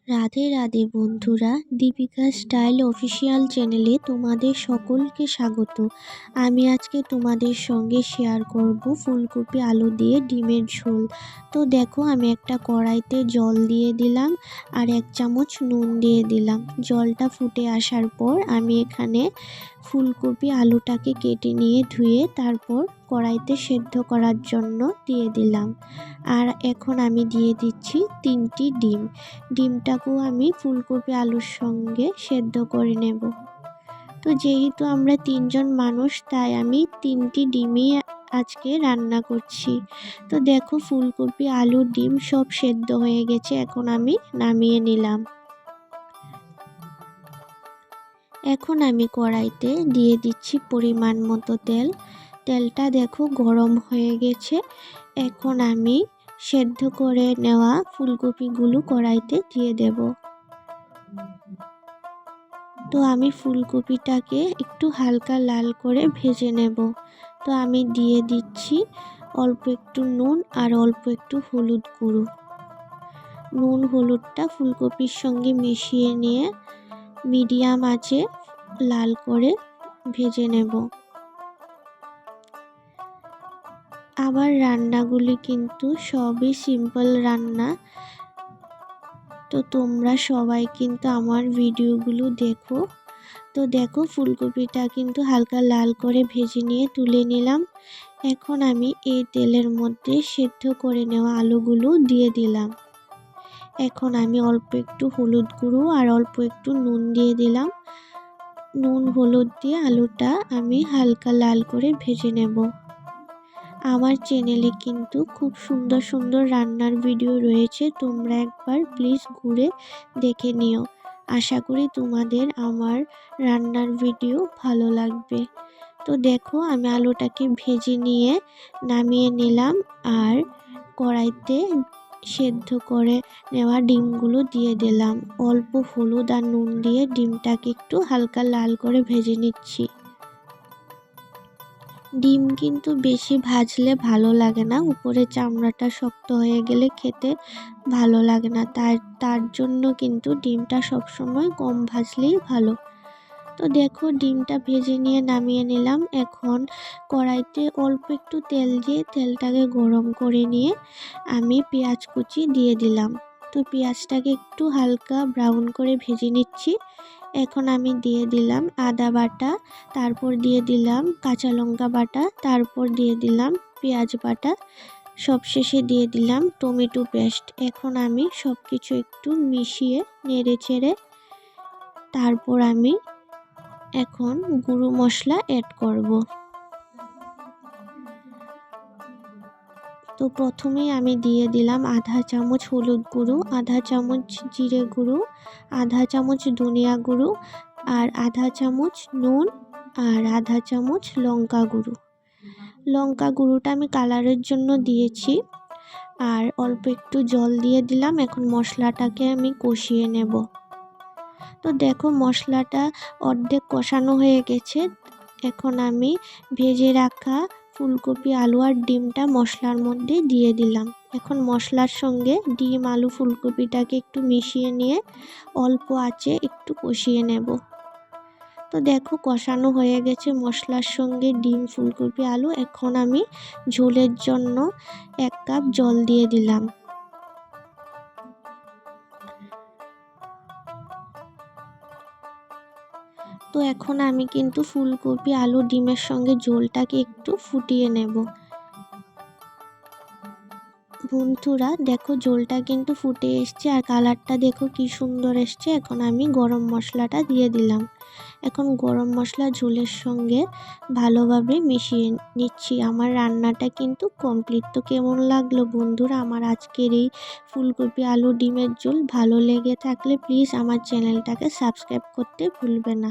রাধে রাধে বন্ধুরা, Deepika style official চ্যানেলে তোমাদের সকলকে স্বাগত। আমি আজকে তোমাদের সঙ্গে শেয়ার করব ফুলকপি আলু দিয়ে ডিমের ঝোল। তো দেখো, আমি একটা কড়াইতে জল দিয়ে দিলাম আর 1 চামচ নুন দিয়ে দিলাম। জলটা ফুটে আসার পর আমি এখানে ফুলকপি আলুটাকে কেটে নিয়ে ধুয়ে তারপর কড়াইতে সেদ্ধ করার জন্য দিয়ে দিলাম। আর এখন আমি দিয়ে দিচ্ছি 3টি ডিম। ডিমটাকেও আমি ফুলকপি আলুর সঙ্গে সেদ্ধ করে নেব। তো যেহেতু আমরা 3 জন মানুষ, তাই আমি 3টি ডিমই আজকে রান্না করছি। তো দেখো, ফুলকপি আলু ডিম সব সেদ্ধ হয়ে গেছে, এখন আমি নামিয়ে নিলাম। এখন আমি কড়াইতে দিয়ে দিচ্ছি পরিমাণ মতো তেল। তেলটা দেখো গরম হয়ে গেছে। এখন আমি সেদ্ধ করে নেওয়া ফুলকপিগুলো কড়াইতে দিয়ে দেব। তো আমি ফুলকপিটাকে একটু হালকা লাল করে ভেজে নেব। তো আমি দিয়ে দিচ্ছি অল্প একটু নুন আর অল্প একটু হলুদ গুঁড়ো। নুন হলুদটা ফুলকপির সঙ্গে মিশিয়ে নিয়ে মিডিয়াম আঁচে লাল করে ভেজে নেব। আমার রান্নাগুলি কিন্তু সবই সিম্পল রান্না। তো তোমরা সবাই কিন্তু আমার ভিডিওগুলো দেখো। তো দেখো, ফুলকপিটা কিন্তু হালকা লাল করে ভেজে নিয়ে তুলে নিলাম। এখন আমি এই তেলের মধ্যে সেদ্ধ করে নেওয়া আলুগুলো দিয়ে দিলাম। এখন আমি অল্প একটু হলুদ গুঁড়ো আর অল্প একটু নুন দিয়ে দিলাম। নুন হলুদ দিয়ে আলুটা আমি হালকা লাল করে ভেজে নেব। আমার চ্যানেলে কিন্তু খুব সুন্দর সুন্দর রান্নার ভিডিও রয়েছে, তোমরা একবার প্লিজ ঘুরে দেখে নিও। আশা করি তোমাদের আমার রান্নার ভিডিও ভালো লাগবে। তো দেখো, আমি আলুটাকে ভেজে নিয়ে নামিয়ে নিলাম আর কড়াইতে সেদ্ধ করে নেওয়া ডিমগুলো দিয়ে দিলাম। অল্প হলুদ আর নুন দিয়ে ডিমটাকে একটু হালকা লাল করে ভেজে নিচ্ছি। ডিম কিন্তু বেশি ভাজলে ভালো লাগে না, উপরে চামড়াটা শক্ত হয়ে গেলে খেতে ভালো লাগে না। তার জন্য কিন্তু ডিমটা সবসময় কম ভাজলেই ভালো। তো দেখো, ডিমটা ভেজে নিয়ে নামিয়ে নিলাম। এখন কড়াইতে অল্প একটু তেল দিয়ে তেলটাকে গরম করে নিয়ে আমি পেঁয়াজ কুচি দিয়ে দিলাম। তো পেঁয়াজটাকে একটু হালকা ব্রাউন করে ভেজে নিচ্ছি। এখন আমি দিয়ে দিলাম আদা বাটা, তারপর দিয়ে দিলাম কাঁচা লঙ্কা বাটা, তারপর দিয়ে দিলাম পেঁয়াজ বাটা, সবশেষে দিয়ে দিলাম টমেটো পেস্ট। এখন আমি সব কিছু একটু মিশিয়ে নেড়ে চেড়ে তারপর আমি এখন গুঁড়ো মশলা অ্যাড করব। তো প্রথমেই আমি দিয়ে দিলাম আধা চামচ হলুদ গুঁড়ো, আধা চামচ জিরে গুঁড়ো, আধা চামচ ধনিয়া গুঁড়ো আর আধা চামচ নুন আর আধা চামচ লঙ্কা গুঁড়ো। লঙ্কা গুঁড়োটা আমি কালারের জন্য দিয়েছি। আর অল্প একটু জল দিয়ে দিলাম। এখন মশলাটাকে আমি কষিয়ে নেব। তো দেখো, মশলাটা অর্ধেক কষানো হয়ে গেছে। এখন আমি ভেজে রাখা ফুলকপি আলু আর ডিমটা মশলার মধ্যে দিয়ে দিলাম। এখন মশলার সঙ্গে ডিম আলু ফুলকপিটাকে একটু মিশিয়ে নিয়ে অল্প আঁচে একটু কষিয়ে নেব। তো দেখো, কষানো হয়ে গেছে মশলার সঙ্গে ডিম ফুলকপি আলু। এখন আমি ঝোলের জন্য 1 কাপ জল দিয়ে দিলাম। তো এখন আমি কিন্তু ফুলকপি আলু ডিমের সঙ্গে ঝোলটাকে একটু ফুটিয়ে নেব। বন্ধুরা দেখো, ঝোলটা কিন্তু ফুটে এসছে আর কালারটা দেখো কি সুন্দর এসছে। এখন আমি গরম মশলাটা দিয়ে দিলাম। এখন গরম মশলা ঝোলের সঙ্গে ভালোভাবে মিশিয়ে নিচ্ছি। আমার রান্নাটা কিন্তু কমপ্লিট। তো কেমন লাগলো বন্ধুরা আমার আজকের এই ফুলকপি আলু ডিমের ঝোল? ভালো লেগে থাকলে প্লিজ আমার চ্যানেলটাকে সাবস্ক্রাইব করতে ভুলবে না।